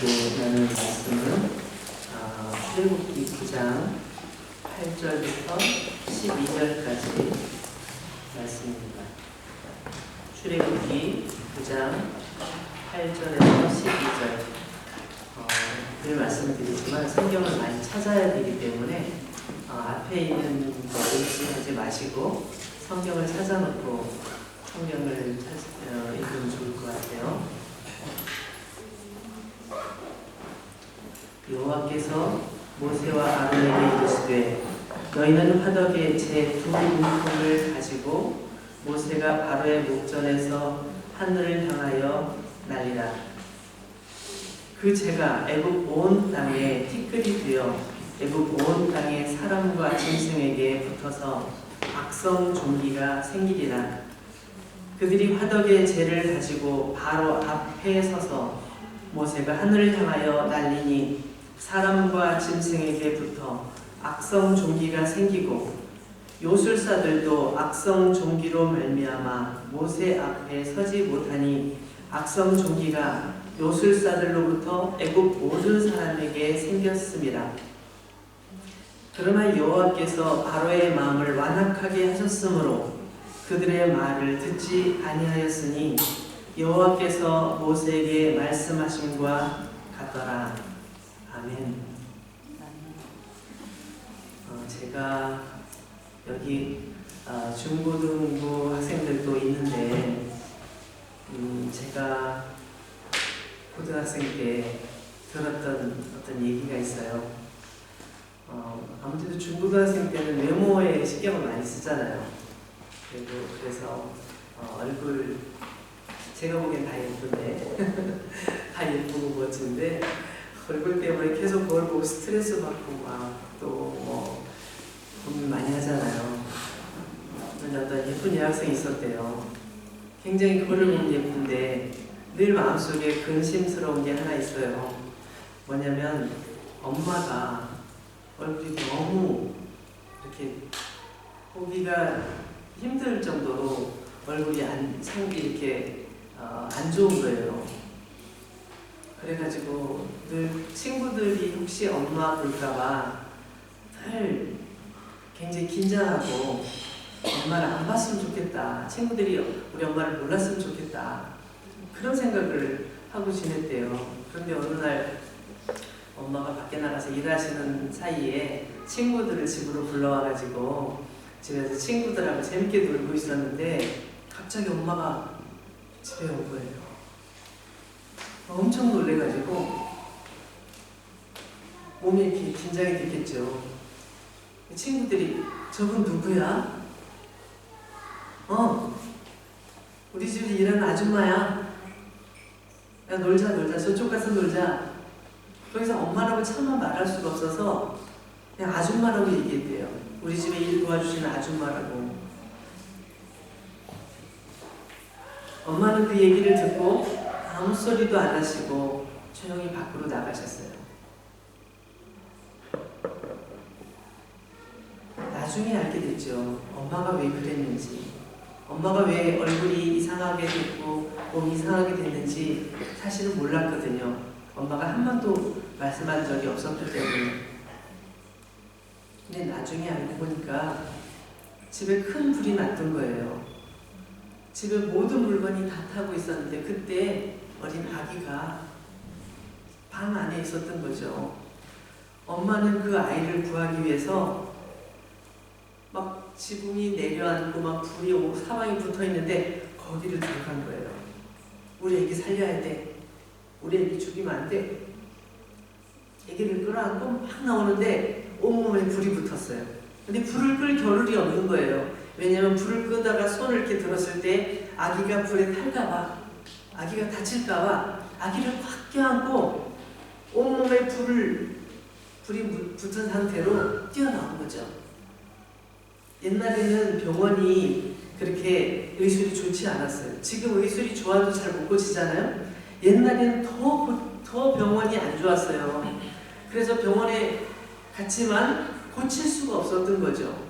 함께 나눌 말씀은 출애굽기 9장 8절부터 12절까지 말씀입니다. 출애굽기 9장 8절에서 12절. 늘 말씀드리지만 성경을 많이 찾아야 되기 때문에 앞에 있는 거 읽지 마시고 성경을 찾아놓고 성경을 읽으면 좋을 것 같아요. 여호와께서 모세와 아론에게 이르시되 너희는 화덕에 제 두 문품을 가지고 모세가 바로의 목전에서 하늘을 향하여 날리라. 그 재가 애굽 온 땅에 티끌이 되어 애굽 온 땅의 사람과 짐승에게 붙어서 악성 종기가 생기리라. 그들이 화덕의 재를 가지고 바로 앞에 서서 모세가 하늘을 향하여 날리니 사람과 짐승에게 붙어 악성 종기가 생기고 요술사들도 악성 종기로 말미암아 모세 앞에 서지 못하니 악성 종기가 요술사들로부터 애굽 모든 사람에게 생겼음이라. 그러나 여호와께서 바로의 마음을 완악하게 하셨으므로 그들의 말을 듣지 아니하였으니 여호와께서 모세에게 말씀하심과 같더라. 아멘. 제가 여기 중고등부 학생들도 있는데 제가 고등학생 때 들었던 어떤 얘기가 있어요. 아무래도 중고등학생 때는 외모에 신경을 많이 쓰잖아요. 그래서 얼굴 제가 보기엔 다 예쁜데 다 예쁘고 멋진데 얼굴 때문에 계속 그걸 보고 스트레스 받고 막 또 고민 많이 하잖아요. 어떤 예쁜 여학생이 있었대요. 굉장히 그거를 보면 예쁜데 늘 마음속에 근심스러운 게 하나 있어요. 뭐냐면 엄마가 얼굴이 너무 이렇게 보기가 힘들 정도로 얼굴이 이렇게 안 좋은 거예요. 그래가지고 늘 친구들이 혹시 엄마 볼까봐 늘 굉장히 긴장하고 엄마를 안 봤으면 좋겠다. 친구들이 우리 엄마를 몰랐으면 좋겠다. 그런 생각을 하고 지냈대요. 그런데 어느 날 엄마가 밖에 나가서 일하시는 사이에 친구들을 집으로 불러와가지고 집에서 친구들하고 재밌게 놀고 있었는데 갑자기 엄마가 집에 온 거예요. 엄청 놀래가지고 몸이 이렇게 긴장이 됐겠죠. 친구들이 저분 누구야? 우리 집에서 일하는 아줌마야. 야 놀자 저쪽 가서 놀자. 거기서 엄마라고 차마 말할 수가 없어서 그냥 아줌마라고 얘기했대요. 우리 집에 일 도와주시는 아줌마라고. 엄마는 그 얘기를 듣고 아무 소리도 안 하시고 조용히 밖으로 나가셨어요. 나중에 알게 됐죠. 엄마가 왜 그랬는지, 엄마가 왜 얼굴이 이상하게 됐고 몸이 이상하게 됐는지 사실은 몰랐거든요. 엄마가 한 번도 말씀한 적이 없었기 때문에. 근데 나중에 알고 보니까 집에 큰 불이 났던 거예요. 집에 모든 물건이 다 타고 있었는데 그때 어린 아기가 방 안에 있었던 거죠. 엄마는 그 아이를 구하기 위해서 막 지붕이 내려앉고 막 불이 오고 사방이 붙어있는데 거기를 들어간 거예요. 우리 애기 살려야 돼. 우리 애기 죽이면 안 돼. 애기를 끌어안고 막 나오는데 온몸에 불이 붙었어요. 근데 불을 끌 겨를이 없는 거예요. 왜냐면 불을 끄다가 손을 이렇게 들었을 때 아기가 불에 탈까봐, 아기가 다칠까봐 아기를 확 껴안고 온몸에 불이 붙은 상태로 뛰어나온 거죠. 옛날에는 병원이 그렇게 의술이 좋지 않았어요. 지금 의술이 좋아도 잘 못 고치잖아요. 옛날에는 더 병원이 안 좋았어요. 그래서 병원에 갔지만 고칠 수가 없었던 거죠.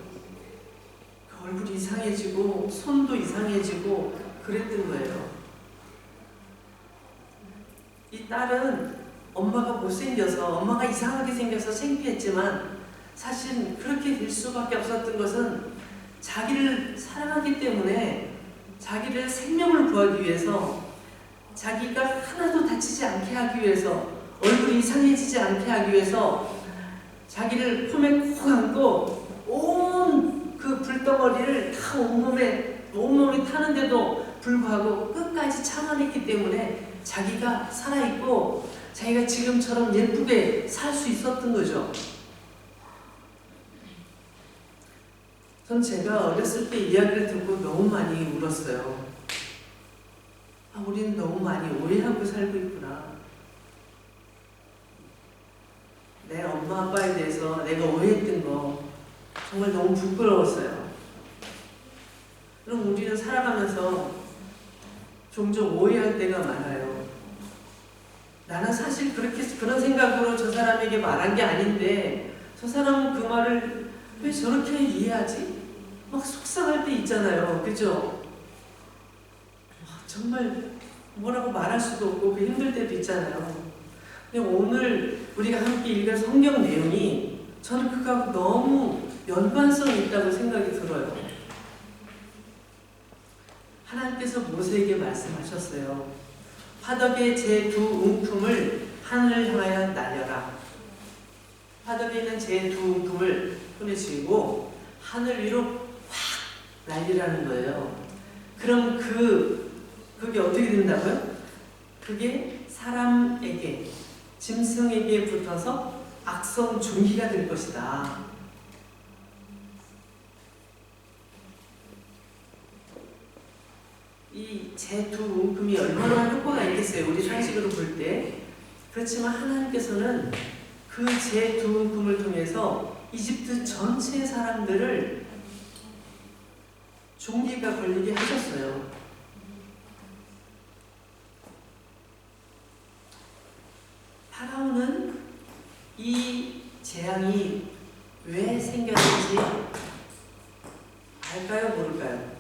얼굴이 이상해지고 손도 이상해지고 그랬던 거예요. 이 딸은 엄마가 못생겨서, 엄마가 이상하게 생겨서 창피했지만 사실 그렇게 될 수밖에 없었던 것은 자기를 사랑하기 때문에, 자기를 생명을 구하기 위해서, 자기가 하나도 다치지 않게 하기 위해서, 얼굴이 이상해지지 않게 하기 위해서 자기를 품에 콕 안고 온 그 불덩어리를 다 온몸에 타는데도 불구하고 끝까지 참아냈기 때문에 자기가 살아있고 자기가 지금처럼 예쁘게 살 수 있었던 거죠. 전 제가 어렸을 때 이야기를 듣고 너무 많이 울었어요. 우리는 너무 많이 오해하고 살고 있구나. 내 엄마 아빠에 대해서 내가 오해했던 거 정말 너무 부끄러웠어요. 그럼 우리는 살아가면서 종종 오해할 때가 많아요. 나는 사실 그런 생각으로 저 사람에게 말한 게 아닌데 저 사람은 그 말을 왜 저렇게 이해하지? 막 속상할 때 있잖아요. 그죠? 정말 뭐라고 말할 수도 없고 그 힘들 때도 있잖아요. 근데 오늘 우리가 함께 읽은 성경 내용이 저는 그거하고 너무 연관성이 있다고 생각이 들어요. 하나님께서 모세에게 말씀하셨어요. 화덕에 제 두 웅품을 하늘을 향하여 날려라. 화덕에 있는 제 두 웅품을 손에 쥐고 하늘 위로 확 날리라는 거예요. 그럼 그게 어떻게 된다고요? 그게 사람에게, 짐승에게 붙어서 악성 종기가 될 것이다. 이 제 두 웅큼이 얼마나 효과가 있겠어요, 우리 상식으로 볼 때. 그렇지만 하나님께서는 그 제 두 웅큼을 통해서 이집트 전체 사람들을 종기가 걸리게 하셨어요. 파라오는 이 재앙이 왜 생겼는지 알까요, 모를까요?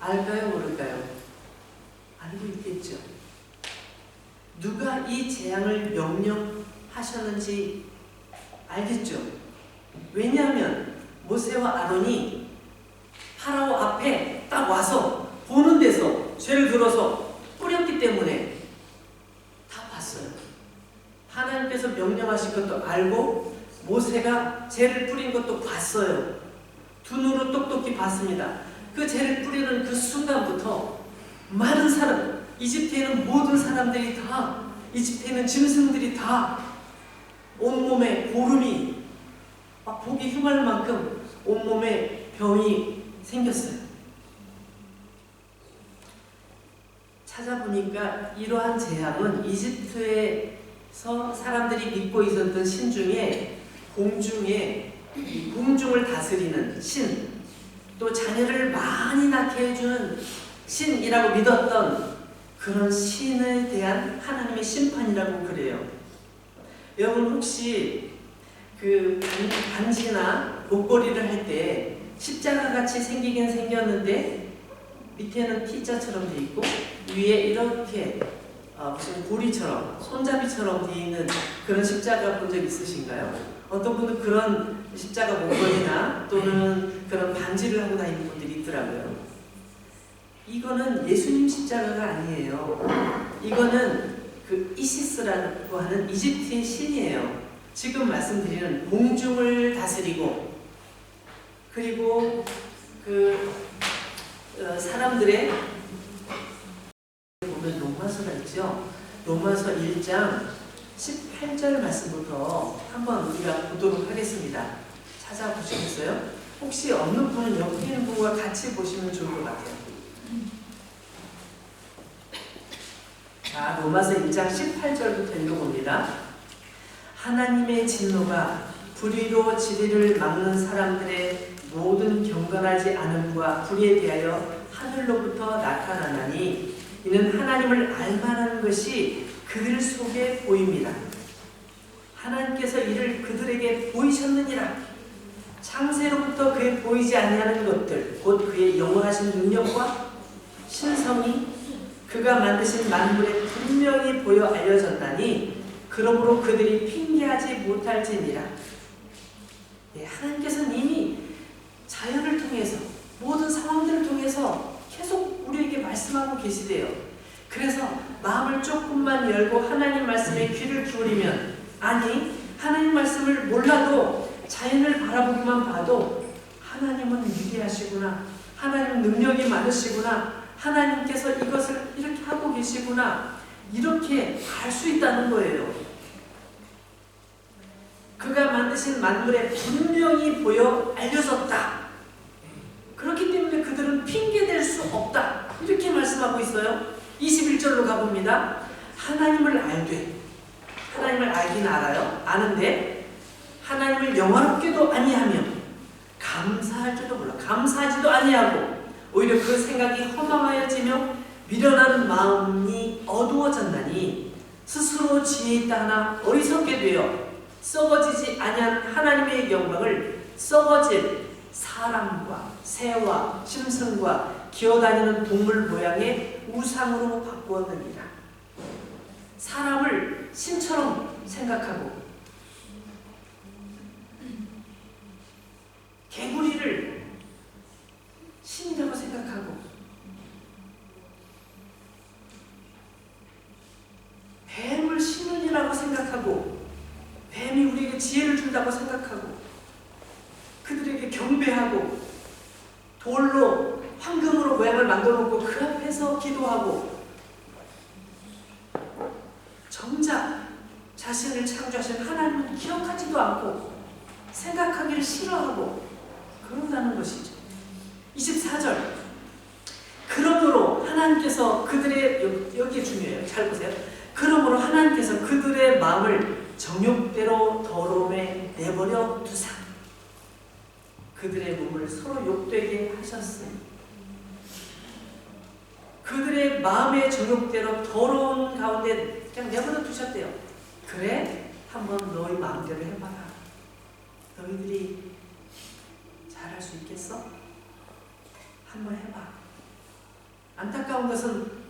알까요, 모를까요? 알고 있겠죠. 누가 이 재앙을 명령하셨는지 알겠죠. 왜냐하면 모세와 아론이 파라오 앞에 딱 와서 보는 데서 죄를 들어서 뿌렸기 때문에 다 봤어요. 하나님께서 명령하신 것도 알고 모세가 죄를 뿌린 것도 봤어요. 두 눈으로 똑똑히 봤습니다. 그 죄를 뿌리는 그 순간부터 많은 사람, 이집트에는 모든 사람들이 다, 이집트에는 짐승들이 다 온몸에 고름이 막 보기 흉할 만큼 온몸에 병이 생겼어요. 찾아보니까 이러한 재앙은 이집트에서 사람들이 믿고 있었던 신 중에 공중을 다스리는 신, 또 자녀를 많이 낳게 해주는 신이라고 믿었던 그런 신에 대한 하나님의 심판이라고 그래요. 여러분 혹시 그 반지나 목걸이를 할 때 십자가 같이 생기긴 생겼는데 밑에는 T자처럼 돼 있고 위에 이렇게 무슨 고리처럼 손잡이처럼 돼 있는 그런 십자가 본 적 있으신가요? 어떤 분은 그런 십자가 목걸이나 또는 그런 반지를 하고 다니는 분들이 있더라고요. 이거는 예수님 십자가가 아니에요. 이거는 그 이시스라고 하는 이집트의 신이에요. 지금 말씀드리는 공중을 다스리고 그리고 사람들의 보면 로마서가 있죠. 로마서 1장 18절 말씀부터 한번 우리가 보도록 하겠습니다. 찾아보시겠어요? 혹시 없는 분은 옆에 있는 분과 같이 보시면 좋을 것 같아요. 자, 로마서 1장 18절부터 읽어봅니다. 하나님의 진노가 불의로 진리를 막는 사람들의 모든 경건하지 않음과 불의에 대하여 하늘로부터 나타나나니 이는 하나님을 알만한 것이 그들 속에 보입니다. 하나님께서 이를 그들에게 보이셨느니라. 창세로부터 그에 보이지 아니하는 것들 곧 그의 영원하신 능력과 신성이 그가 그가 만드신 만물에 분명히 보여 알려졌나니 그러므로 그들이 핑계하지 못할지니라. 하나님께서는 이미 자연을 통해서 모든 상황들을 통해서 계속 우리에게 말씀하고 계시대요. 그래서 마음을 조금만 열고 하나님 말씀에 귀를 기울이면, 아니 하나님 말씀을 몰라도 자연을 바라보기만 봐도 하나님은 위대하시구나, 하나님 능력이 많으시구나, 하나님께서 이것을 이렇게 하고 계시구나, 이렇게 알 수 있다는 거예요. 그가 만드신 만물에 분명히 보여 알려졌다. 그렇기 때문에 그들은 핑계댈 수 없다, 이렇게 말씀하고 있어요. 21절로 가봅니다. 하나님을 알되, 하나님을 알긴 알아요. 아는데 하나님을 영화롭게도 아니하며 감사할 줄도 몰라. 감사하지도 아니하고 오히려 그 생각이 허망하여지며 미련한 마음이 어두워졌나니 스스로 지혜 있다 하나 어리석게 되어 썩어지지 아니한 하나님의 영광을 썩어질 사람과 새와 짐승과 기어다니는 동물 모양의 우상으로 바꾸었느니라. 사람을 신처럼 생각하고 개구리를 신이라고 생각하고 뱀을 신이라고 생각하고 뱀이 우리에게 지혜를 준다고 생각하고 그들에게 경배하고 돌로 황금으로 모양을 만들어 놓고 그 앞에서 기도하고 정작 자신을 창조하신 하나님은 기억하지도 않고 생각하기를 싫어하고 그런다는 것이죠. 24절. 그러므로 하나님께서 그들의, 여기 중요해요. 잘 보세요. 그러므로 하나님께서 그들의 마음을 정욕대로 더러움에 내버려 두사 그들의 몸을 서로 욕되게 하셨으니, 그들의 마음의 정욕대로 더러운 가운데 그냥 내버려 두셨대요. 그래? 한번 너희 마음대로 해봐라. 너희들이 잘할 수 있겠어? 한번 해봐. 안타까운 것은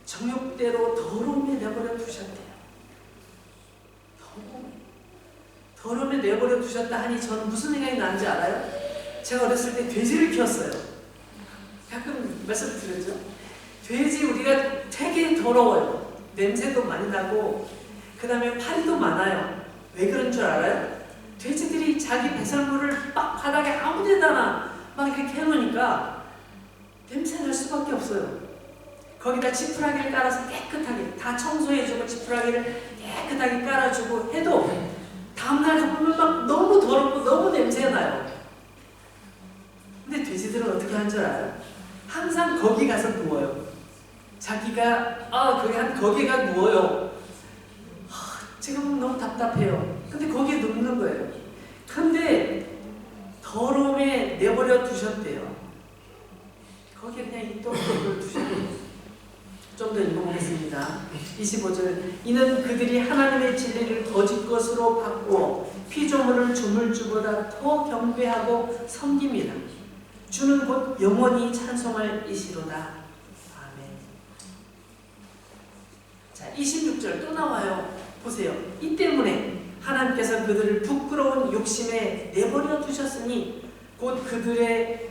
정욕대로 더러움에 내버려 두셨대요. 더러움에 내버려 두셨다 하니 저는 무슨 생각이 나는지 알아요? 제가 어렸을 때 돼지를 키웠어요. 가끔 말씀 드렸죠? 돼지 우리가 되게 더러워요. 냄새도 많이 나고 그 다음에 파리도 많아요. 왜 그런 줄 알아요? 돼지들이 자기 배설물을 막 바닥에 아무 데다나 막 이렇게 해놓으니까 냄새 날 수밖에 없어요. 거기다 지푸라기를 깔아서 깨끗하게 다 청소해주고 지푸라기를 깨끗하게 깔아주고 해도 다음날 가보면 막 너무 더럽고 너무 냄새가 나요. 근데 돼지들은 어떻게 하는 줄 알아요? 항상 거기 가서 누워요. 자기가 거기가 누워요. 지금 너무 답답해요. 근데 거기에 눕는 거예요. 근데 더러움에 내버려 두셨대요. 거기에 그냥 이똥을 두셨대요. 좀 더 읽어보겠습니다. 25절. 이는 그들이 하나님의 진리를 거짓 것으로 바꾸어 피조물을 주물주보다 더 경배하고 섬깁니다. 주는 곧 영원히 찬송할 이시로다. 아멘. 자, 26절 또 나와요. 보세요. 이 때문에 하나님께서 그들을 부끄러운 욕심에 내버려 두셨으니 곧 그들의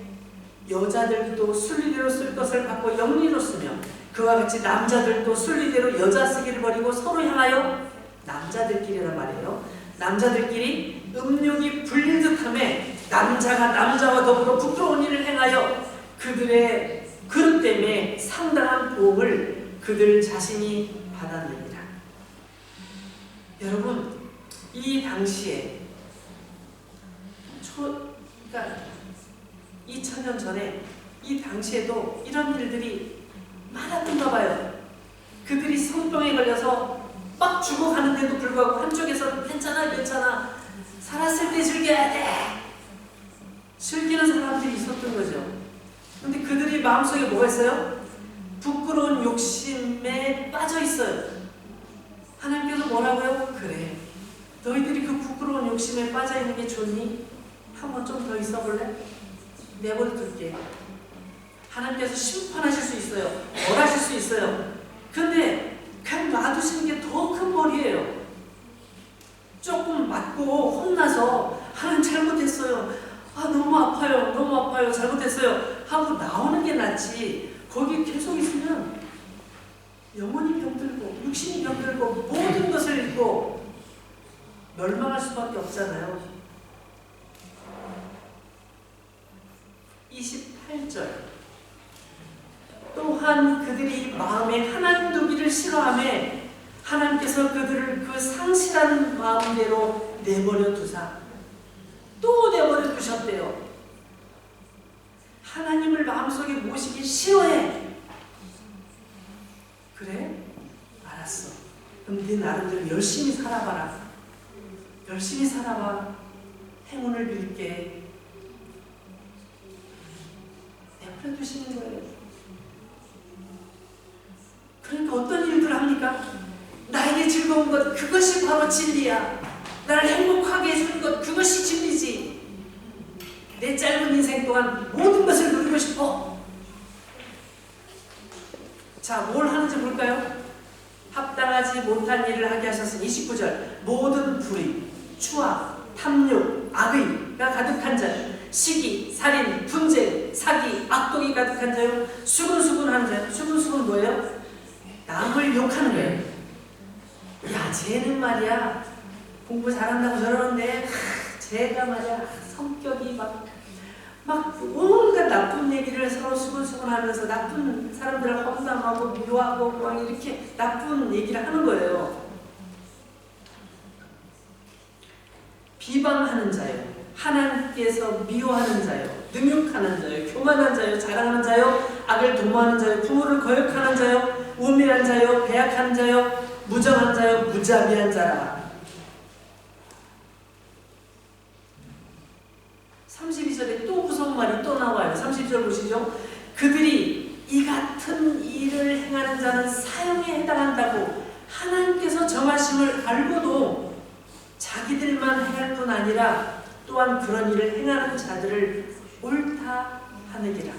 여자들도 순리대로 쓸 것을 받고 영리로 쓰며 그와 같이 남자들도 순리대로 여자 쓰기를 버리고 서로 향하여, 남자들끼리란 말이에요. 남자들끼리 음욕이 불릴 듯함에 남자가 남자와 더불어 부끄러운 일을 행하여 그들의 그릇 때문에 상당한 보응을 그들 자신이 받았느니라. 여러분, 이 당시에 그러니까 2000년 전에 이 당시에도 이런 일들이 많았던가 봐요. 그들이 성병에 걸려서 막 죽어가는데도 불구하고 한쪽에서는 괜찮아 살았을 때 즐겨야 돼 즐기는 사람들이 있었던 거죠. 근데 그들이 마음속에 뭐가 있어요? 부끄러운 욕심에 빠져 있어요. 하나님께서 뭐라고요? 그래, 너희들이 그 부끄러운 욕심에 빠져 있는 게 좋니? 한번 좀 더 있어 볼래? 내버려 둘게. 하나님께서 심판하실 수 있어요. 거기 계속 있으면 영혼이 병들고 육신이 병들고 모든 것을 잃고 멸망할 수밖에 없잖아요. 28절 또한 그들이 마음에 하나님 두기를 싫어하며 하나님께서 그들을 그 상실한 마음대로 내버려 두사 또 내버려 두셨대요. 하나님을 마음속에 모시기 싫어해. 그래? 알았어. 그럼 네 나름대로 열심히 살아봐라. 열심히 살아봐. 행운을 빌게. 내버려 두시는 거예요. 그러니까 어떤 일들을 합니까? 나에게 즐거운 것, 그것이 바로 진리야. 나를 행복하게 해주는 것, 그것이 진리지. 내 짧은 인생 동안 모든 것을 누리고 싶어. 자, 뭘 하는지 볼까요? 합당하지 못한 일을 하게 하셨으니 29절 모든 불의, 추악, 탐욕, 악의가 가득한 자, 시기, 살인, 분쟁, 사기, 악독이 가득한 자요, 수근수근하는 자요. 수근수근 뭐예요? 남을 욕하는 거예요. 야, 쟤는 말이야 공부 잘한다고 저러는데 쟤가 말이야 성격이 막 온갖 나쁜 얘기를 서로 수근수근하면서 나쁜 사람들을 험담하고 미워하고 막 이렇게 나쁜 얘기를 하는 거예요. 비방하는 자요, 하나님께서 미워하는 자요, 능욕하는 자요, 교만한 자요, 자랑하는 자요, 악을 도모하는 자요, 부모를 거역하는 자요, 우매한 자요, 배약한 자요, 무정한 자요, 무자비한 자라. 32절에 또 무서운 말이 또 나와요. 32절 보시죠. 그들이 이 같은 일을 행하는 자는 사형에 해당한다고 하나님께서 정하심을 알고도 자기들만 행할 뿐 아니라 또한 그런 일을 행하는 자들을 옳다 하느니라.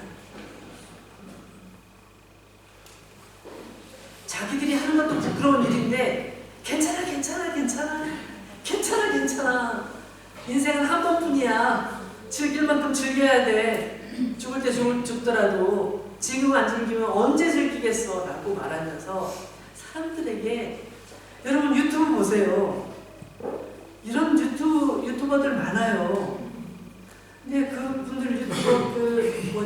자기들이 하는 것도 부끄러운 일인데 괜찮아. 인생은 한 번뿐이야. 즐길 만큼 즐겨야 돼. 죽을 때 죽더라도 지금 안 즐기면 언제 즐기겠어? 라고 말하면서 사람들에게, 여러분 유튜브 보세요. 이런 유튜버들 많아요. 근데 그분들 유튜버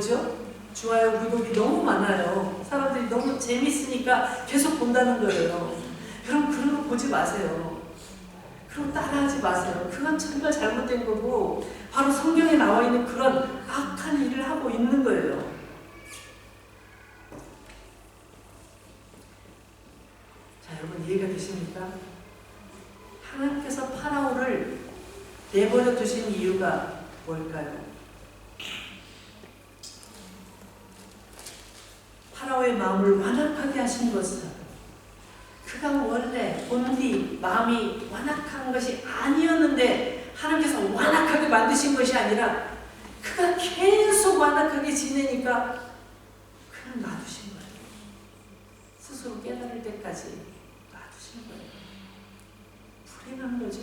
좋아요, 구독이 너무 많아요. 사람들이 너무 재밌으니까 계속 본다는 거예요. 여러분 그런 거 보지 마세요. 그럼 따라하지 마세요. 그건 정말 잘못된 거고 바로 성경에 나와 있는 그런 악한 일을 하고 있는 거예요. 자, 여러분 이해가 되십니까? 하나님께서 파라오를 내버려 두신 이유가 뭘까요? 파라오의 마음을 완악하게 하신 것은 그가 원래 본디 마음이 완악한 것이 아니었는데 하나님께서 완악하게 만드신 것이 아니라 그가 계속 완악하게 지내니까 그냥 놔두신 거예요. 스스로 깨달을 때까지 놔두신 거예요. 불행한 거죠.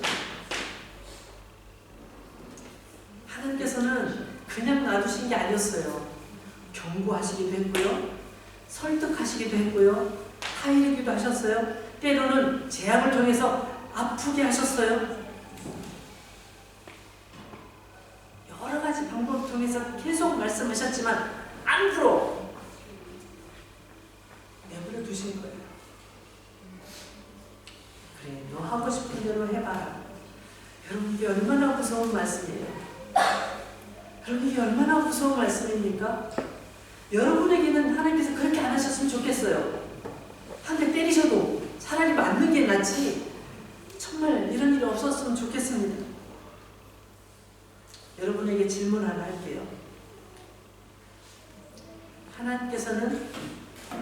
하나님께서는 그냥 놔두신 게 아니었어요. 경고하시기도 했고요, 설득하시기도 했고요, 타이르기도 하셨어요. 때로는 재앙을 통해서 아프게 하셨어요. 여러 가지 방법을 통해서 계속 말씀하셨지만 안 풀어. 내버려 두신 거예요. 그래, 너 하고 싶은 대로 해봐라. 여러분 이게 얼마나 무서운 말씀이에요. 여러분 이게 얼마나 무서운 말씀입니까? 여러분에게는 하나님께서 그렇게 안 하셨으면 좋겠어요. 한 대 때리셔도 차라리 맞는 게 낫지 정말 이런 일이 없었으면 좋겠습니다. 여러분에게 질문 하나 할게요. 하나님께서는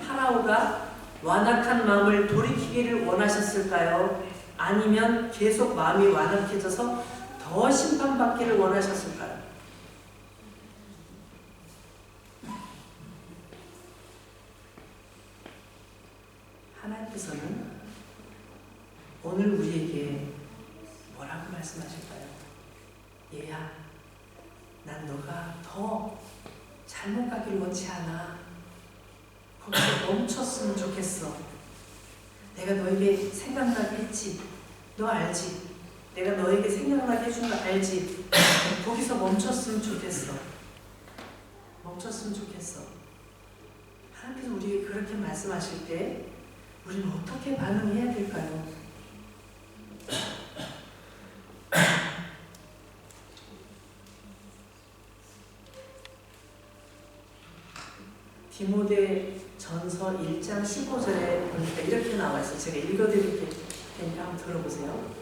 파라오가 완악한 마음을 돌이키기를 원하셨을까요? 아니면 계속 마음이 완악해져서 더 심판받기를 원하셨을까요? 하나님께서는 오늘 우리에게 뭐라고 말씀하실까요? 얘야, 난 너가 더 잘못 가길 원치 않아. 거기서 멈췄으면 좋겠어. 내가 너에게 생각나게 했지. 너 알지? 내가 너에게 생각나게 해준 거 알지? 거기서 멈췄으면 좋겠어. 멈췄으면 좋겠어. 하나님께서 우리에게 그렇게 말씀하실 때 우리는 어떻게 반응해야 될까요? 디모데 전서 1장 15절에 보니까 이렇게 나와 있어요. 제가 읽어드릴 테니까 한번 들어보세요.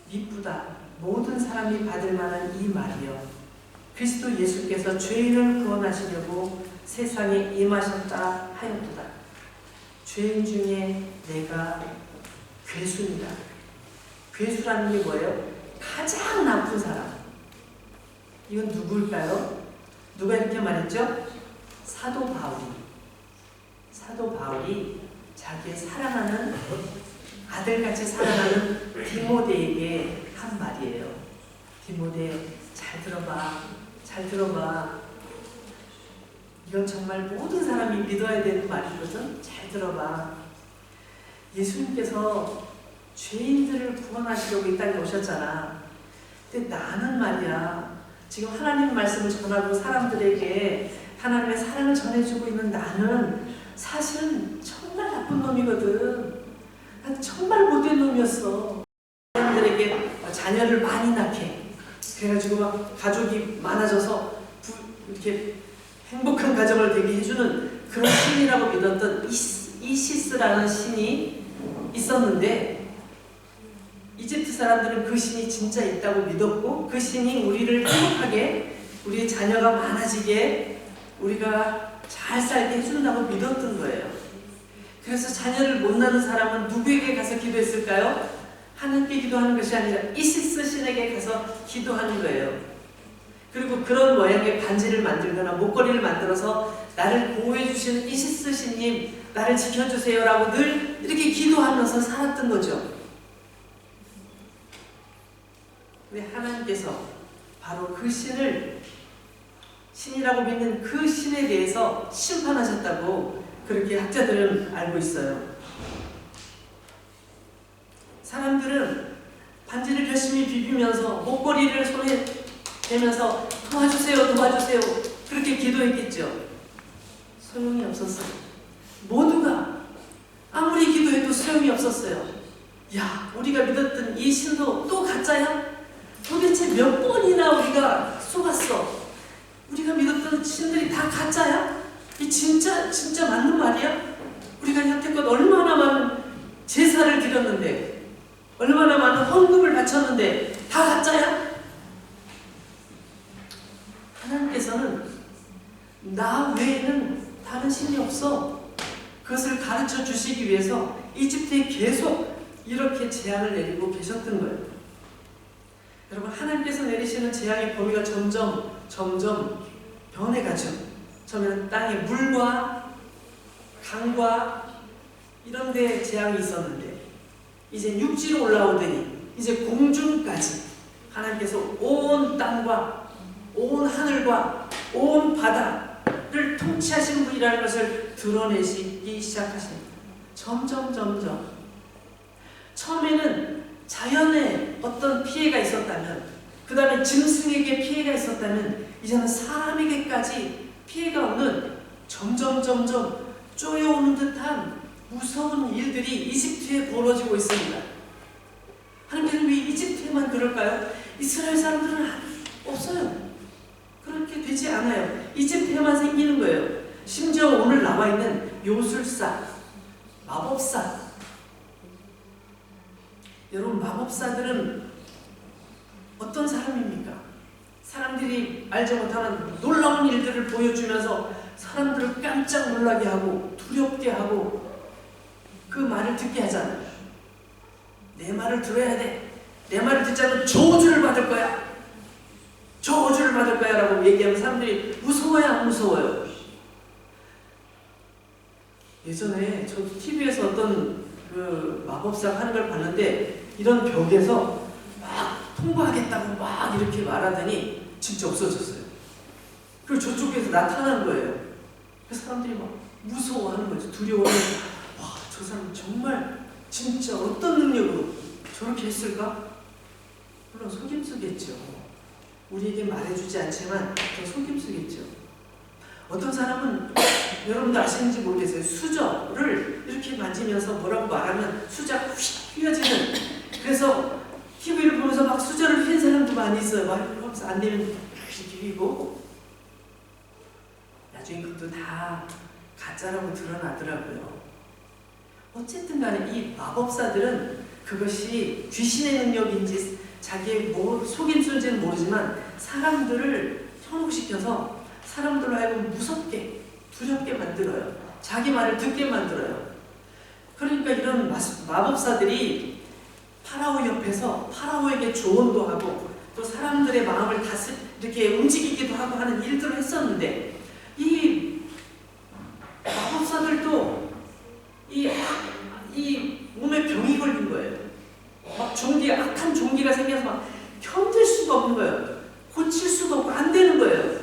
미쁘다 모든 사람이 받을 만한 이 말이여 그리스도 예수께서 죄인을 구원하시려고 세상에 임하셨다 하였도다. 죄인 중에 내가 괴수입니다. 괴수라는 게 뭐예요? 가장 나쁜 사람. 이건 누굴까요? 누가 이렇게 말했죠? 사도 바울이 자기의 사랑하는 아들같이 사랑하는 디모데에게 한 말이에요. 디모데 잘 들어봐. 이건 정말 모든 사람이 믿어야 되는 말이거든. 잘 들어봐. 예수님께서 죄인들을 구원하시려고 이 땅에 오셨잖아. 근데 나는 말이야 지금 하나님 말씀을 전하고 사람들에게 하나님의 사랑을 전해주고 있는 나는 사실은 정말 나쁜 놈이거든. 난 정말 못된 놈이었어. 사람들에게 자녀를 많이 낳게 그래가지고 막 가족이 많아져서 이렇게 행복한 가정을 되게 해주는 그런 신이라고 믿었던 이시스라는 신이 있었는데 이집트 사람들은 그 신이 진짜 있다고 믿었고 그 신이 우리를 행복하게 우리의 자녀가 많아지게 우리가 잘 살게 해준다고 믿었던 거예요. 그래서 자녀를 못 낳는 사람은 누구에게 가서 기도했을까요? 하나님께 기도하는 것이 아니라 이시스 신에게 가서 기도하는 거예요. 그리고 그런 모양의 반지를 만들거나 목걸이를 만들어서 나를 보호해 주시는 이시스 신님 나를 지켜주세요 라고 늘 이렇게 기도하면서 살았던 거죠. 근데 하나님께서 바로 그 신이라고 믿는 그 신에 대해서 심판하셨다고 그렇게 학자들은 알고 있어요. 사람들은 반지를 열심히 비비면서 목걸이를 손에 대면서 도와주세요 그렇게 기도했겠죠. 소용이 없었어요. 모두가 아무리 기도해도 소용이 없었어요. 야, 우리가 믿었던 이 신도 또 가짜야? 도대체 몇 번이나 우리가 속았어? 우리가 믿었던 신들이 다 가짜야? 이 진짜 맞는 말이야? 우리가 여태껏 얼마나 많은 제사를 드렸는데 얼마나 많은 헌금을 바쳤는데 다 가짜야? 하나님께서는 나 외에는 다른 신이 없어. 그것을 가르쳐 주시기 위해서 이집트에 계속 이렇게 재앙을 내리고 계셨던 거예요. 여러분 하나님께서 내리시는 재앙의 범위가 점점 변해가죠. 처음에는 땅에 물과 강과 이런 데 재앙이 있었는데 이제 육지로 올라오더니 이제 공중까지 하나님께서 온 땅과 온 하늘과 온 바다를 통치하시는 분이라는 것을 드러내시기 시작하십니다. 점점 처음에는 자연에 어떤 피해가 있었다면 그 다음에 짐승에게 피해가 있었다면 이제는 사람에게까지 피해가 오는 점점 쪼여오는 듯한 무서운 일들이 이집트에 벌어지고 있습니다. 하나님께서는 왜 이집트에만 그럴까요? 이스라엘 사람들은 없어요. 그렇게 되지 않아요. 이집트에만 생기는 거예요. 심지어 오늘 나와 있는 요술사, 마법사. 여러분 마법사들은 어떤 사람입니까? 사람들이 알지 못하는 놀라운 일들을 보여주면서 사람들을 깜짝 놀라게 하고 두렵게 하고 그 말을 듣게 하잖아요. 내 말을 들어야 돼. 내 말을 듣지 않으면 저주를 받을 거야. 저주를 받을 거야 라고 얘기하면 사람들이 무서워요 안 무서워요? 예전에 저도 TV에서 어떤 그 마법사 하는 걸 봤는데 이런 벽에서 막 통과하겠다고 막 이렇게 말하더니 진짜 없어졌어요. 그리고 저쪽에서 나타난 거예요. 그 사람들이 막 무서워하는 거죠. 두려워하는 와, 저 사람 정말 진짜 어떤 능력으로 저렇게 했을까? 물론 속임수겠죠. 우리에게 말해주지 않지만 저 속임수겠죠. 어떤 사람은 여러분도 아시는지 모르겠어요. 수저를 이렇게 만지면서 뭐라고 말하면 수저가 휙 휘어지는, 그래서 TV를 보면서 막 수저를 휘는 사람도 많이 있어요. 막 이러면서 안 되면 이렇게 휘고, 나중에 그것도 다 가짜라고 드러나더라고요. 어쨌든 간에 이 마법사들은 그것이 귀신의 능력인지 자기의 뭐 속임수인지는 모르지만 사람들을 현혹시켜서 사람들로 하여금 무섭게 두렵게 만들어요. 자기 말을 듣게 만들어요. 그러니까 이런 마법사들이 파라오 옆에서 파라오에게 조언도 하고 또 사람들의 마음을 이렇게 움직이기도 하고 하는 일들을 했었는데, 이 마법사들도 이 몸에 병이 걸린 거예요. 막 악한 종기가 생겨서 막 견딜 수가 없는 거예요. 고칠 수가 없고 안 되는 거예요.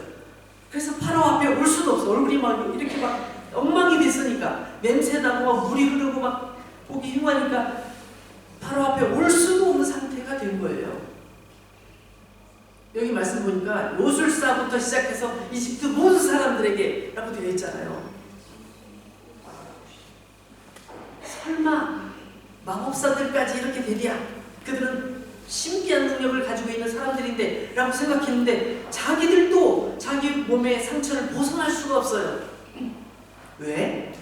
그래서 파라오 앞에 올 수도 없어. 얼굴이 막 이렇게 막 엉망이 됐으니까, 냄새 나고 막 물이 흐르고 막 보기 흉하니까 파라오 앞에 올 수도 없는 상태가 된 거예요. 여기 말씀 보니까 요술사부터 시작해서 이집트 모든 사람들에게 라고 되어 있잖아요. 설마 마법사들까지 이렇게 되랴? 그들은 신비한 능력을 가지고 있는 사람들인데 라고 생각했는데 자기들도 자기 몸의 상처를 벗어날 수가 없어요. 왜?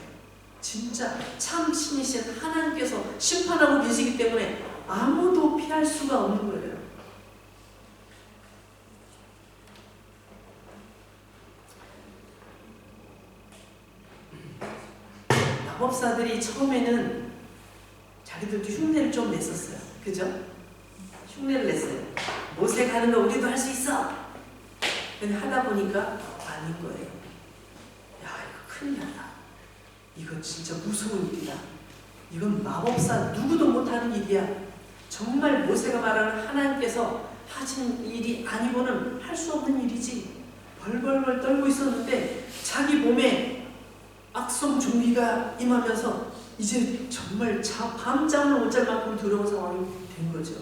진짜 참 신이신 하나님께서 심판하고 계시기 때문에 아무도 피할 수가 없는 거예요. 마법사들이 처음에는 자기들도 흉내를 좀 냈었어요. 그죠? 흉내를 냈어요. 모세 가는 거 우리도 할 수 있어. 근데 하다 보니까 아닌 거예요. 야, 이거 큰일 났다. 이거 진짜 무서운 일이다. 이건 마법사 누구도 못하는 일이야. 정말 모세가 말하는 하나님께서 하신 일이 아니고는 할 수 없는 일이지. 벌벌벌 떨고 있었는데 자기 몸에 악성 종기가 임하면서 이제 정말 밤잠을 못 잘 만큼 두려운 상황이 된 거죠.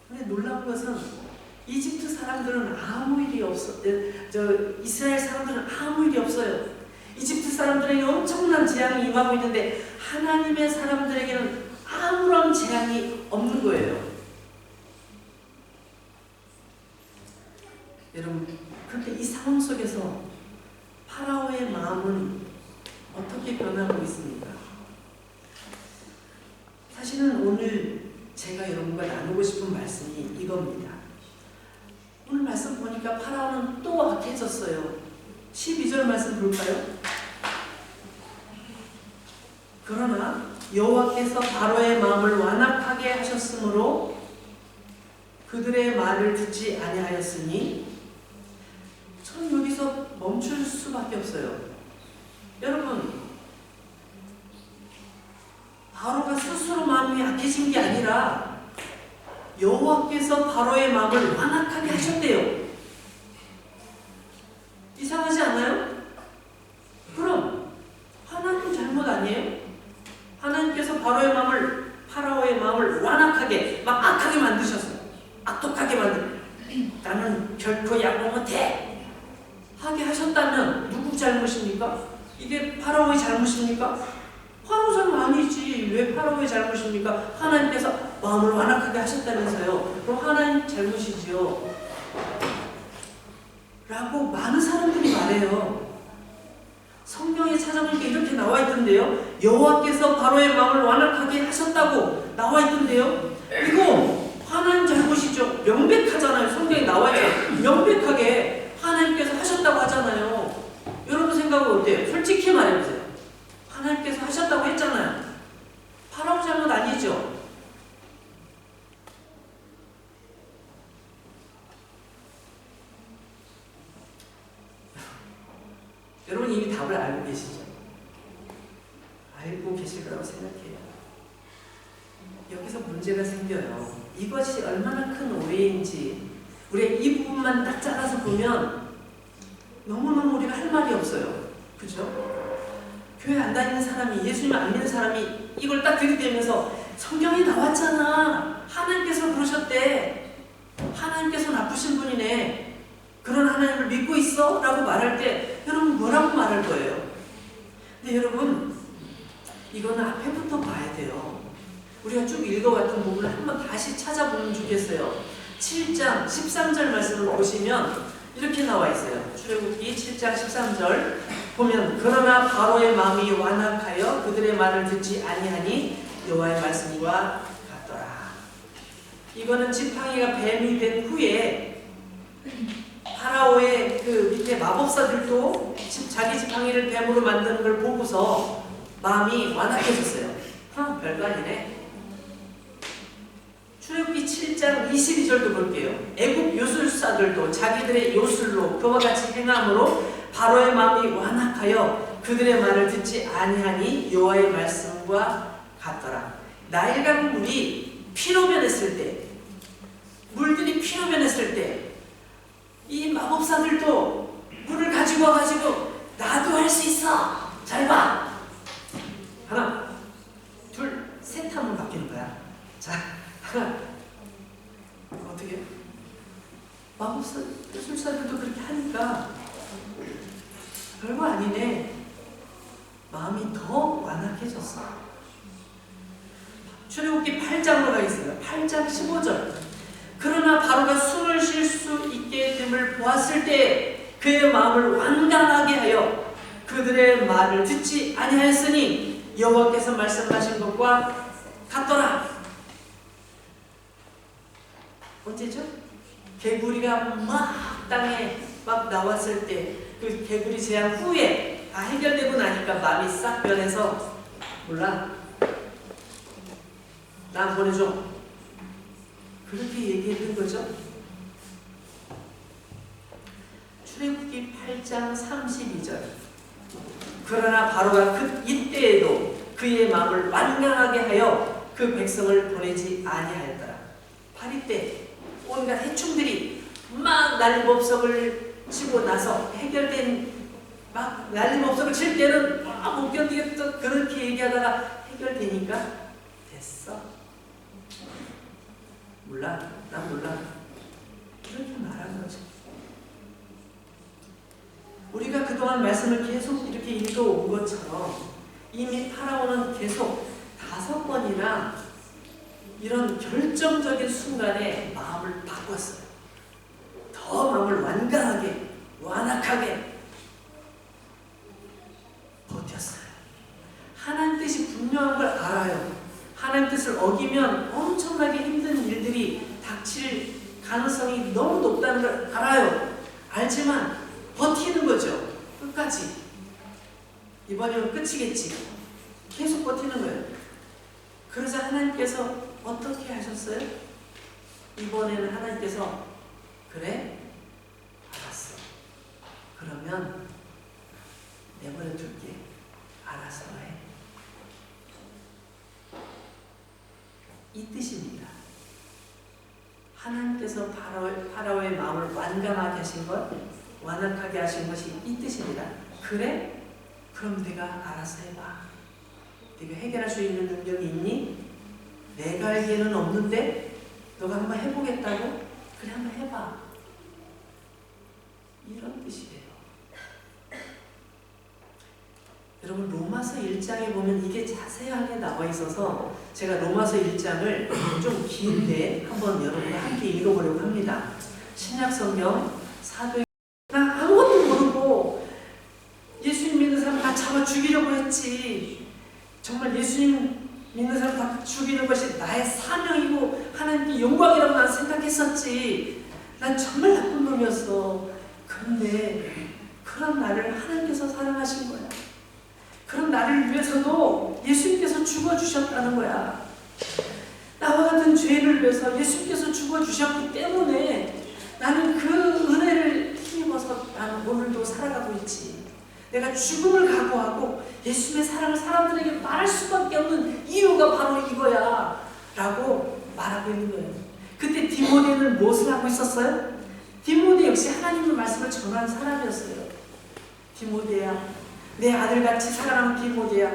근데 놀라운 것은 이집트 사람들은 아무 일이 이스라엘 사람들은 아무 일이 없어요. 이집트 사람들에게 엄청난 재앙이 임하고 있는데 하나님의 사람들에게는 아무런 재앙이 없는 거예요. 여러분, 그런데 이 상황 속에서 파라오의 마음은 어떻게 변하고 있습니까? 사실은 오늘 제가 여러분과 나누고 싶은 말씀이 이겁니다. 오늘 말씀 보니까 파라오는 또 악해졌어요. 12절 말씀 볼까요? 그러나 여호와께서 바로의 마음을 완악하게 하셨으므로 그들의 말을 듣지 아니하였으니, 저는 여기서 멈출 수밖에 없어요. 여러분, 바로가 스스로 마음이 약해진 게 아니라 여호와께서 바로의 마음을 완악하게 하셨대요. 이상하지 않아요? 그럼 하나님 잘못 아니에요? 하나님께서 파라오의 마음을 완악하게, 막 악하게 만드셨어요. 악독하게 나는 결코 양보 못해 하게 하셨다면 누구 잘못입니까? 이게 파라오의 잘못입니까? 파라오 잘못 아니지. 왜 파라오의 잘못입니까? 하나님께서 마음을 완악하게 하셨다면서요. 그럼 하나님 잘못이지요 라고 많은 사람들이 말해요. 성경에 찾아보니까 이렇게 나와 있던데요. 여호와께서 바로의 마음을 완악하게 하셨다고 나와 있던데요. 이거 하나님 잘못이죠. 명백하잖아요. 성경에 나와 있잖아요. 명백하게 하나님께서 하셨다고 하잖아요. 여러분 생각은 어때요? 솔직히 말해보세요. 하나님께서 하셨다고 했잖아요. 파라오 잘못 아니죠? 여러분 이미 답을 알고 계시죠? 알고 계실 거라고 생각해요. 여기서 문제가 생겨요. 이것이 얼마나 큰 오해인지 우리가 이 부분만 딱 잘라서 보면 너무너무 우리가 할 말이 없어요. 그죠? 교회 안 다니는 사람이, 예수님 안 믿는 사람이 이걸 딱 들이대면서 성경이 나왔잖아. 하나님께서 그러셨대. 하나님께서 나쁘신 분이네. 그런 하나님을 믿고 있어? 라고 말할 때 여러분 뭐라고 말할 거예요? 근데 여러분 이거는 앞에부터 봐야 돼요. 우리가 쭉 읽어왔던 부분을 한번 다시 찾아보면 좋겠어요. 7장 13절 말씀을 보시면 이렇게 나와 있어요. 출애굽기 7장 13절 보면 그러나 바로의 마음이 완악하여 그들의 말을 듣지 아니하니 여호와의 말씀과 같더라. 이거는 지팡이가 뱀이 된 후에 파라오의 그 밑에 마법사들도 자기 지팡이를 뱀으로 만드는 걸 보고서 마음이 완악해졌어요. 별거 아니네. 출애굽기 7장 22절도 볼게요. 애굽 요술사들도 자기들의 요술로 그와 같이 행함으로 바로의 마음이 완악하여 그들의 말을 듣지 아니하니 여호와의 말씀과 같더라. 나일강 물이 피로 변했을 때, 물들이 피로 변했을 때 이 마법사들도 물을 가지고 와가지고 나도 할 수 있어. 잘 봐. 하나, 둘, 셋 하면 바뀌는 거야. 자, 하나. 어떻게? 마법사, 예술사들도 그렇게 하니까 별거 아니네. 마음이 더 완악해졌어. 출애굽기 8장으로 가겠습니다. 8장 15절. 그러나 바로가 숨을 쉴 수 있게 됨을 보았을 때 그의 마음을 완강하게 하여 그들의 말을 듣지 아니하였으니 여호와께서 말씀하신 것과 같더라. 언제죠? 개구리가 막 땅에 막 나왔을 때 그 개구리 재앙 후에 다 해결되고 나니까 마음이 싹 변해서 몰라. 나 보내줘. 그렇게 얘기했는 거죠. 출애굽기 8장 32절. 그러나 바로가 이때에도 그의 마음을 완강하게 하여 그 백성을 보내지 아니하였더라. 8위 때 온갖 해충들이 막 난리법석을 치고 나서 해결된 막 난리법석을 칠 때는 못 견디겠다 그렇게 얘기하다가 해결되니까 됐어. 몰라. 난 몰라. 이렇게 말한 거죠. 우리가 그동안 말씀을 계속 이렇게 읽어온 것처럼 이미 파라오는 계속 5번이나 이런 결정적인 순간에 마음을 바꿨어요. 더 마음을 완강하게, 완악하게 버텼어요. 하나님 뜻이 분명한 걸 알아요. 하나님 뜻을 어기면 엄청나게 힘든 일들이 닥칠 가능성이 너무 높다는 걸 알아요. 알지만 버티는 거죠. 끝까지. 이번이면 끝이겠지. 계속 버티는 거예요. 그래서 하나님께서 어떻게 하셨어요? 이번에는 하나님께서 그래? 알았어. 그러면 내버려 둘게. 알아서 해. 이 뜻입니다. 하나님께서 파라오의 마음을 완강하게 하신 것, 완악하게 하신 것이 이 뜻입니다. 그래? 그럼 네가 알아서 해봐. 네가 해결할 수 있는 능력이 있니? 내가 알기에는 없는데 너가 한번 해보겠다고? 그래, 한번 해봐. 이런 뜻이에요. 여러분, 로마서 1장에 보면 이게 자세하게 나와 있어서 제가 로마서 1장을 좀 긴데 한번 여러분과 함께 읽어보려고 합니다. 신약성경 사도행. 나 아무것도 모르고 예수님 믿는 사람 다 잡아 죽이려고 했지. 정말 예수님 믿는 사람 다 죽이는 것이 나의 사명이고 하나님께 영광이라고 난 생각했었지. 난 정말 나쁜 놈이었어. 그런데 그런 나를 하나님께서 사랑하신 거야. 그런 나를 위해서도 예수님께서 죽어주셨다는 거야. 나와 같은 죄를 위해서 예수님께서 죽어주셨기 때문에 나는 그 은혜를 힘입어서 나는 오늘도 살아가고 있지. 내가 죽음을 각오하고 예수님의 사랑을 사람들에게 말할 수밖에 없는 이유가 바로 이거야 라고 말하고 있는 거예요. 그때 디모데는 무엇을 하고 있었어요? 디모데 역시 하나님의 말씀을 전하는 사람이었어요. 디모데야, 내 아들같이 살아가는 디모데야,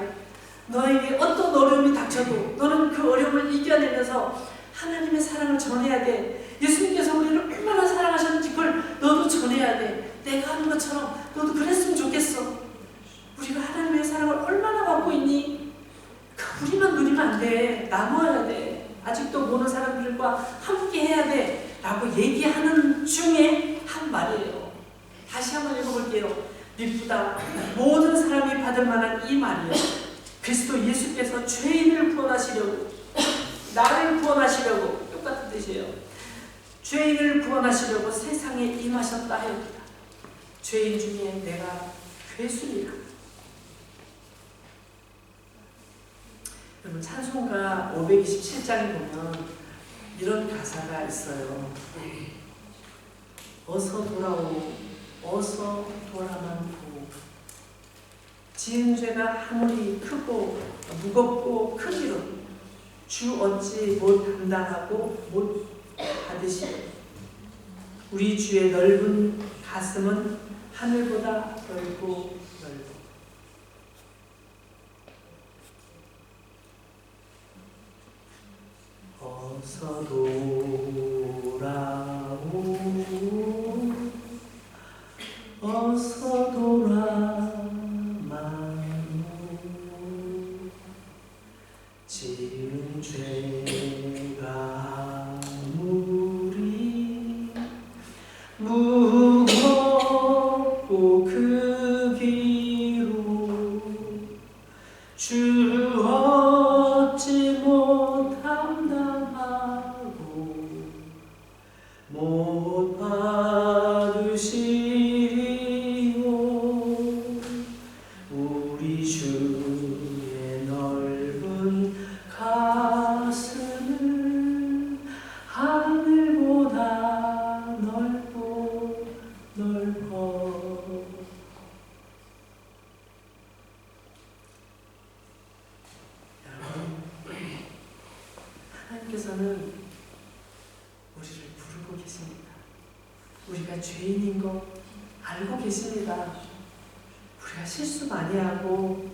너에게 어떤 어려움이 닥쳐도 너는 그 어려움을 이겨내면서 하나님의 사랑을 전해야 돼. 예수님께서 우리를 얼마나 사랑하셨는지 그걸 너도 전해야 돼. 내가 하는 것처럼 너도 그랬으면 좋겠어. 우리가 하나님의 사랑을 얼마나 받고 있니? 우리만 누리면 안 돼. 나눠야 돼. 아직도 모르는 사람들과 함께 해야 돼. 라고 얘기하는 중에 한 말이에요. 다시 한번 읽어볼게요. 미쁘다. 모든 사람이 받을 만한 이 말이에요. 그리스도 예수께서 죄인을 구원하시려고, 나를 구원하시려고, 똑같은 뜻이에요. 죄인을 구원하시려고 세상에 임하셨다 하였다. 죄인 중에 내가 괴수니라. 여러분, 찬송가 527장에 보면 이런 가사가 있어요. 어서 돌아오, 어서 돌아만고. 지은 죄가 아무리 크고 무겁고 크기로 주 어찌 못 감당하고 못 받으시오. 우리 주의 넓은 가슴은 하늘보다 넓고 넓고. 어서 돌아오, 어서 돌아만오. 지은 죄가 아무리 무겁고 크기로 주 어찌 못 감당하고 못 받으시리요. 우리 주의 넓은 가슴은 하늘보다 넓고 넓어. 여러분, 하나님께서는 우리를 부르고 계십니다. 우리가 죄인인 거 알고 계십니다. 우리가 실수 많이 하고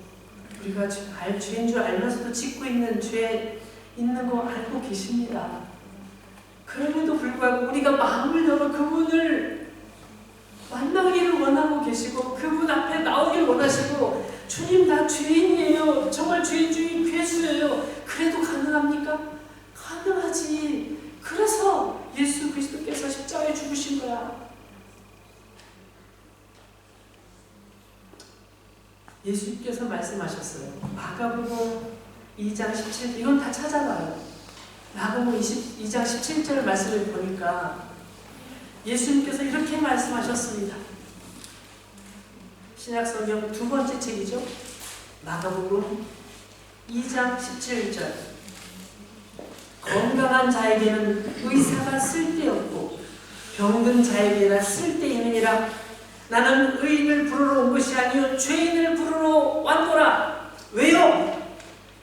우리가 죄인 줄 알면서도 짓고 있는 죄 있는 거 알고 계십니다. 그럼에도 불구하고 우리가 마음을 열어 그분을 만나기를 원하고 계시고 그분 앞에 나오길 원하시고, 주님 나 죄인이에요. 정말 죄인 중에 괴수예요. 그래도 가능합니까? 가능하지. 그래서 예수 그리스도께서 십자가에 죽으신 거야. 예수님께서 말씀하셨어요. 마가복음 2장 17, 이건 다 찾아봐요. 마가복음 2장 17절 말씀을 보니까 예수님께서 이렇게 말씀하셨습니다. 신약성경 두 번째 책이죠. 마가복음 2장 17절. 건강한 자에게는 의사가 쓸데없고 병든 자에게나 쓸데있느니라. 나는 의인을 부르러 온 것이 아니요 죄인을 부르러 왔노라. 왜요?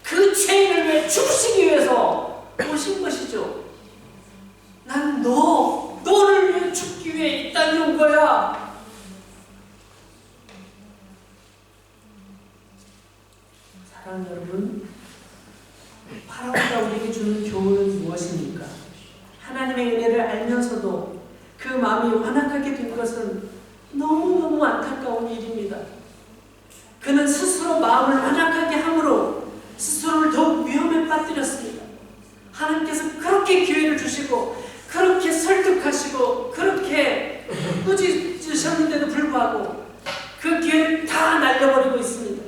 그 죄인을 위해 죽으시기 위해서 오신 것이죠. 난 너를 위해 죽기 위해 이 땅에 온 거야. 사랑하는 여러분, 파라오가 우리에게 주는 교훈은 무엇입니까? 하나님의 은혜를 알면서도 그 마음이 완악하게 된 것은 너무너무 안타까운 일입니다. 그는 스스로 마음을 완악하게 함으로 스스로를 더욱 위험에 빠뜨렸습니다. 하나님께서 그렇게 기회를 주시고 그렇게 설득하시고 그렇게 꾸짖으셨는데도 불구하고 그 기회를 다 날려버리고 있습니다.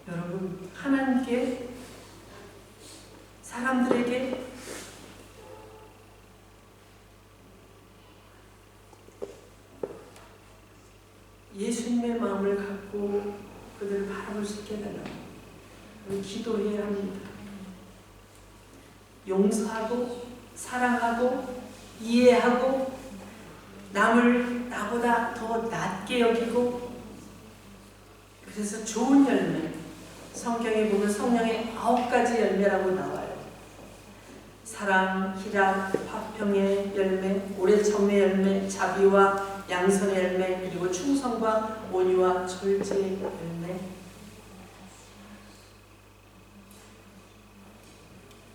여러분, 하나님께, 사람들에게 예수님의 마음을 갖고 그들을 바라볼 수 있게 해달라고 우리 기도해야 합니다. 용서하고 사랑하고 이해하고 남을 나보다 더 낮게 여기고, 그래서 좋은 열매, 성경에 보면 성령의 9가지 열매라고 나와요. 사랑, 희락, 화평의 열매, 오래 참의 열매, 자비와 양선의 열매, 그리고 충성과 온유와 절제의 열매.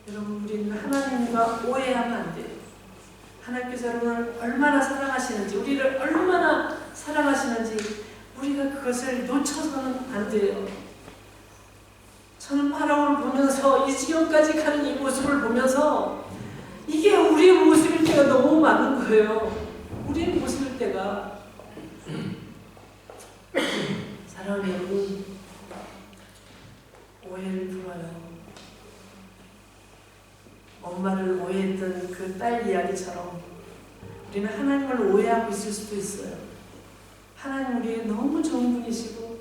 여러분, 우리는 하나님과 오해하면 안 돼요. 하나님께서 여러분을 얼마나 사랑하시는지, 우리를 얼마나 사랑하시는지 우리가 그것을 놓쳐서는 안 돼요. 저는 파라오를 보면서 이 지경까지 가는 이 모습을 보면서 이게 우리의 모습일 때가 너무 많은 거예요. 우리의 모습일 때가. 사랑하는 여러분, 오해를 풀어요. 엄마를 오해했던 그 딸 이야기처럼 우리는 하나님을 오해하고 있을 수도 있어요. 하나님 우리에게 너무 좋은 분이시고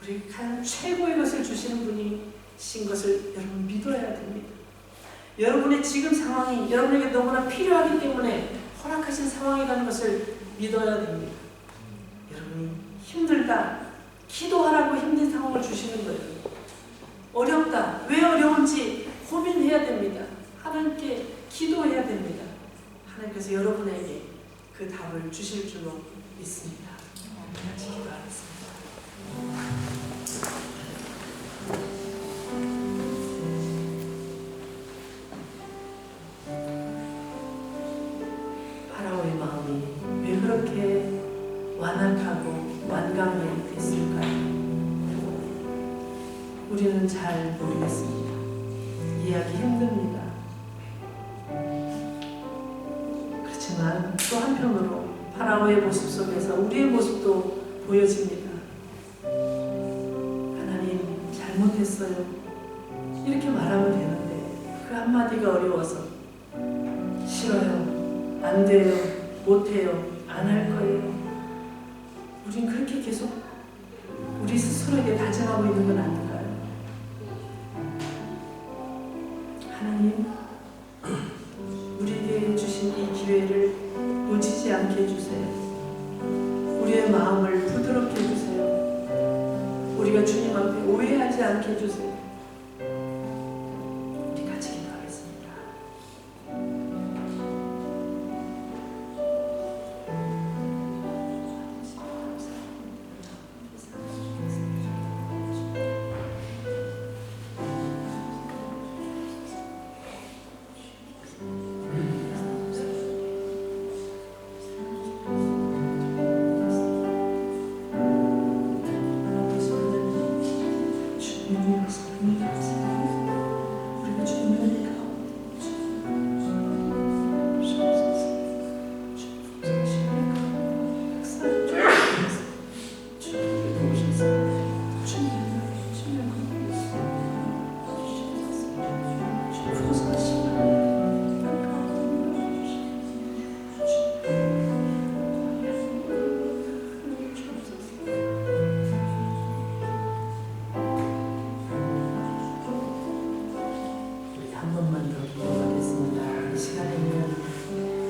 우리 가장 최고의 것을 주시는 분이신 것을 여러분 믿어야 됩니다. 여러분의 지금 상황이 여러분에게 너무나 필요하기 때문에 허락하신 상황이라는 것을 믿어야 됩니다. 여러분이 힘들다, 기도하라고 힘든 상황을 주시는 거예요. 어렵다, 왜 어려운지 고민해야 됩니다. 하나님께 기도해야 됩니다. 하나님께서 여러분에게 그 답을 주실 줄로 믿습니다. 같이 기도하겠습니다. 파라오의 마음이 왜 그렇게 완악하고 완강하게 됐을까요? 우리는 잘 모르겠습니다. 이해하기 힘듭니다. 그렇지만 또 한편으로 파라오의 모습 속에서 우리의 모습도 보여집니다. 하나님 잘못했어요. 이렇게 말하면 되는데 그 한마디가 어려워서 싫어요, 안 돼요, 못해요, 안 할 거예요. 우린 그렇게 계속 우리 스스로에게 다짐하고 있는 건 아닌가요? 하나님, 우리에게 주신 이 기회를 놓치지 않게 해주세요. 우리의 마음을 부드럽게 해주세요. 우리가 주님 앞에 오해하지 않게 해주세요. 우리 같이 기도하겠습니다.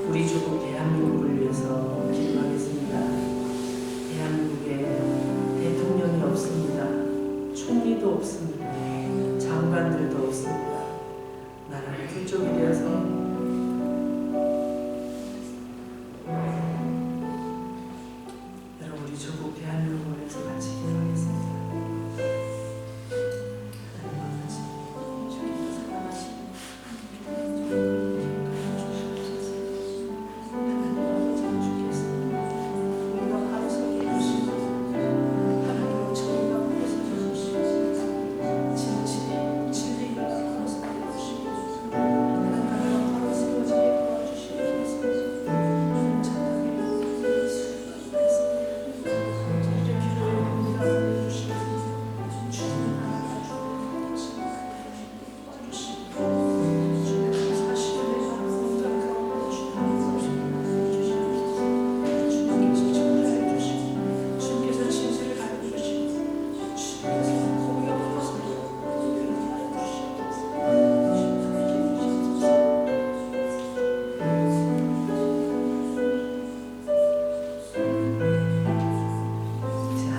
우리 조국 대한민국을 위해서 기도하겠습니다. 대한민국에 대통령이 없습니다. 총리도 없습니다. 장관들도 없습니다. 나라가 두 쪽이 되어서 여러분 우리 조국 대한민국을 위해서 같이 기도하겠습니다.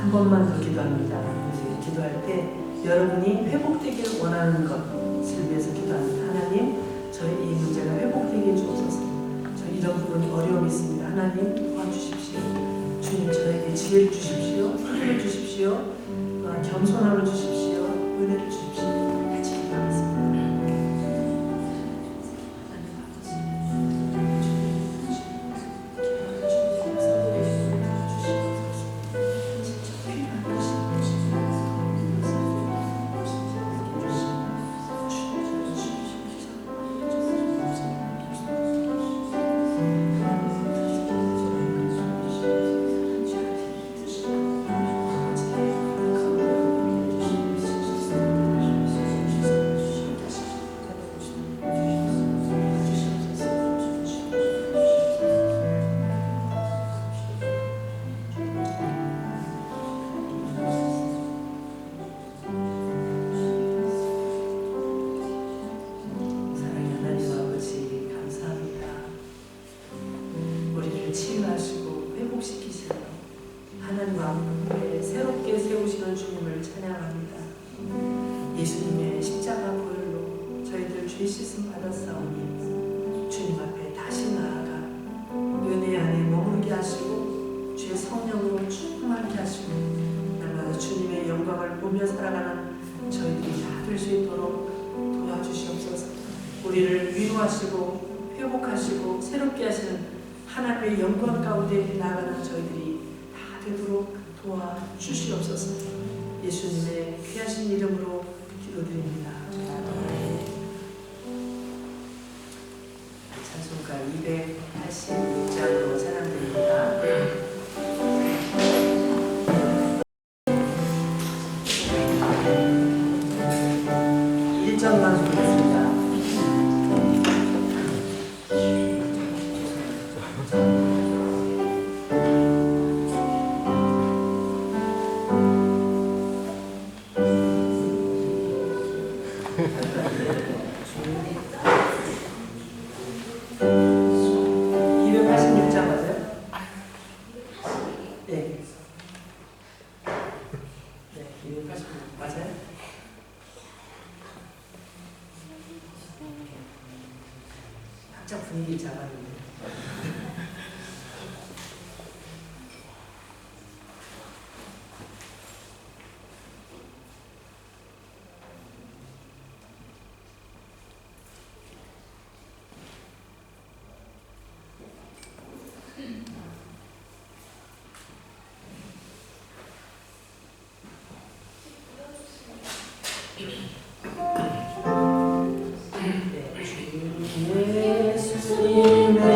한 번만 더 기도합니다. 이제 기도할 때 여러분이 회복되기를 원하는 것을 위해서 기도합니다. 하나님, 저희 이 문제가 회복되게 해주옵소서. 저 이런 부분이 어려움이 있습니다. 하나님 도와주십시오. 주님 저에게 지혜를 주십시오. 힘을 주십시오. 겸손함을 주십시오. 은혜를 주십시오. 같이 기도하겠습니다. 치유하시고 회복시키시며 하나님 앞에 새롭게 세우시는 주님을 찬양합니다. 예수님의 십자가 보혈로 저희들 죄 씻음 받았사오니 주님 앞에 다시 나아가 은혜 안에 머무르게 하시고 주의 성령으로 충만케 하시고 날마다 주님의 영광을 보며 살아가는 저희들이 다 될 수 있도록 도와주시옵소서. 우리를 위로하시고 회복하시고 새롭게 하시는 하나님의 영광 가운데 나아가는 저희들이 다 되도록 도와주시옵소서. 예수님의 귀하신 이름으로 기도드립니다. 찬송가 286장으로 찬양드립니다. 1절만 부르겠습니다. 분위기 잡았는데. 예수님의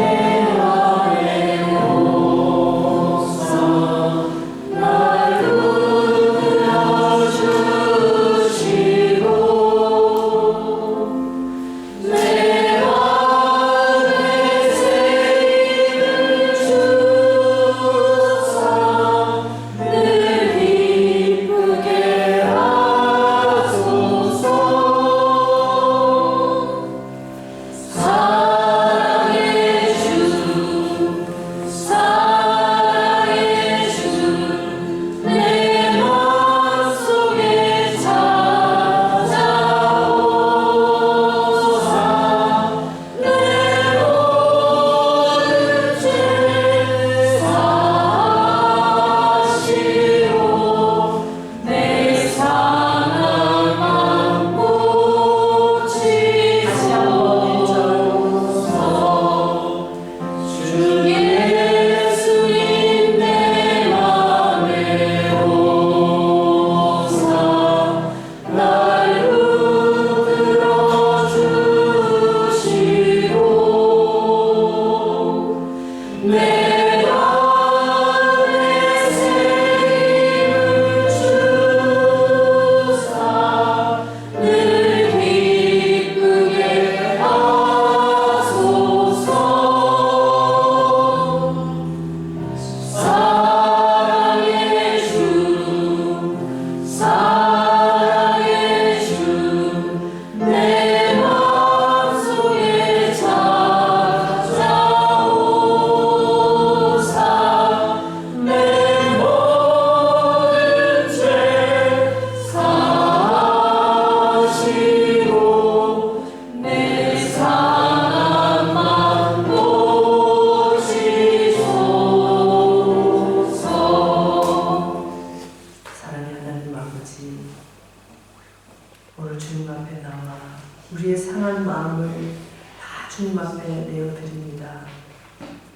앞에 내어드립니다.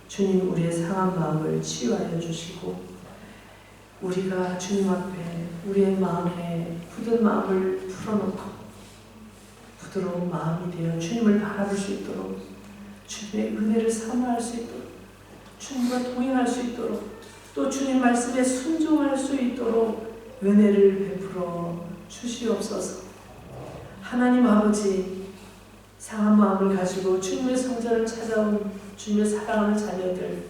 주님, 우리의 상한 마음을 치유하여 주시고 우리가 주님 앞에 우리의 마음에 굳은 마음을 풀어놓고 부드러운 마음이 되어 주님을 바라볼 수 있도록, 주님의 은혜를 사모할 수 있도록, 주님과 동행할 수 있도록, 또 주님 말씀에 순종할 수 있도록 은혜를 베풀어 주시옵소서. 하나님 아버지, 상한 마음을 가지고 주님의 성전을 찾아온 주님의 사랑하는 자녀들,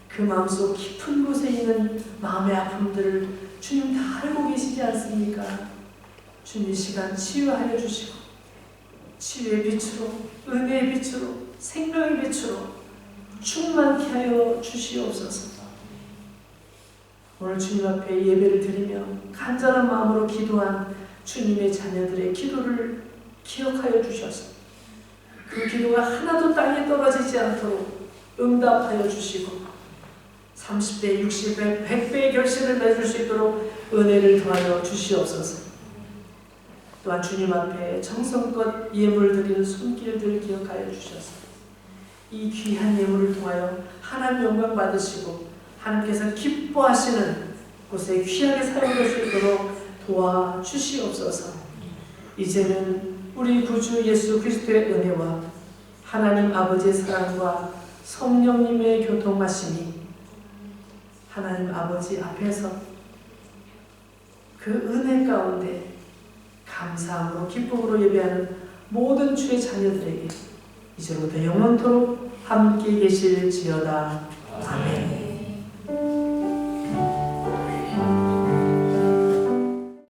그 마음속 깊은 곳에 있는 마음의 아픔들을 주님 다 알고 계시지 않습니까? 주님 이 시간 치유하여 주시고 치유의 빛으로, 은혜의 빛으로, 생명의 빛으로 충만케 하여 주시옵소서. 오늘 주님 앞에 예배를 드리며 간절한 마음으로 기도한 주님의 자녀들의 기도를 기억하여 주셔서 그 기도가 하나도 땅에 떨어지지 않도록 응답하여 주시고 30배, 60배, 100배의 결실을 맺을 수 있도록 은혜를 더하여 주시옵소서. 또한 주님 앞에 정성껏 예물 드리는 손길들 기억하여 주셔서 이 귀한 예물을 통하여 하나님 영광 받으시고 하나님께서 기뻐하시는 곳에 귀하게 사용될 수 있도록 도와주시옵소서. 이제는 우리 구주 예수 그리스도의 은혜와 하나님 아버지의 사랑과 성령님의 교통하심이 하나님 아버지 앞에서 그 은혜 가운데 감사함으로 기쁨으로 예배하는 모든 주의 자녀들에게 이제부터 영원토록 함께 계실지어다. 아멘.